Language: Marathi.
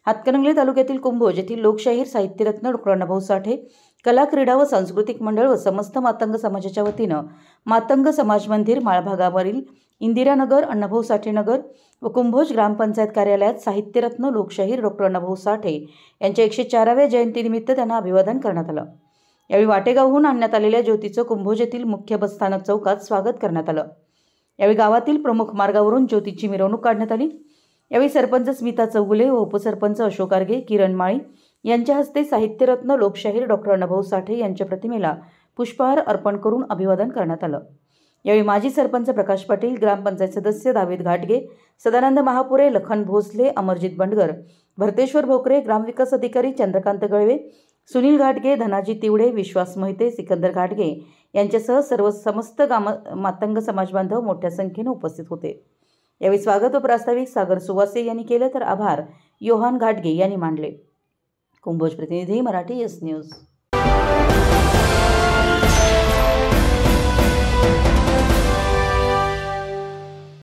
हातकणंगले तालुक्यातील कुंभोज येथील लोकशाहीर साहित्यरत्न डॉ. अण्णाभाऊ साठे कला क्रीडा व सांस्कृतिक मंडळ व समस्त मातंग समाजाच्या वतीनं मातंग समाज मंदिर माळभा गावावरील इंदिरानगर, अण्णाभाऊ साठे नगर व कुंभोज ग्रामपंचायत कार्यालयात साहित्यरत्न लोकशाहीर डॉ. अण्णाभाऊ साठे यांच्या 104व्या जयंतीनिमित्त त्यांना अभिवादन करण्यात आलं। यावेळी वाटेगावहून आणण्यात आलेल्या ज्योतीचं कुंभोज येथील मुख्य बसस्थानक चौकात स्वागत करण्यात आलं। यावेळी गावातील प्रमुख मार्गावरून ज्योतीची मिरवणूक काढण्यात आली। यावेळी सरपंच स्मिता चौगुले व उपसरपंच अशोक आर्गे, किरण माळी यांच्या हस्ते साहित्यरत्न लोकशाहीर डॉ. अण्णाभाऊ साठे यांच्या प्रतिमेला पुष्पहार अर्पण करून अभिवादन करण्यात आलं। यावेळी माजी सरपंच प्रकाश पाटील, ग्रामपंचायत सदस्य दावीद घाटगे, सदानंद महापुरे, लखन भोसले, अमरजित बंडगर, भरतेश्वर भोकरे, ग्रामविकास अधिकारी चंद्रकांत गळवे, सुनील घाटगे, धनाजी तिवडे, विश्वास मोहिते, सिकंदर घाटगे यांच्यासह सर्व समस्त मातंग समाज बांधव मोठ्या संख्येने उपस्थित होते। यावेळी स्वागत व प्रास्ताविक सागर सुवासे यांनी केले तर आभार योहान घाटगे यांनी मानले। कुंभोज प्रतिनिधी मराठी एस न्यूज।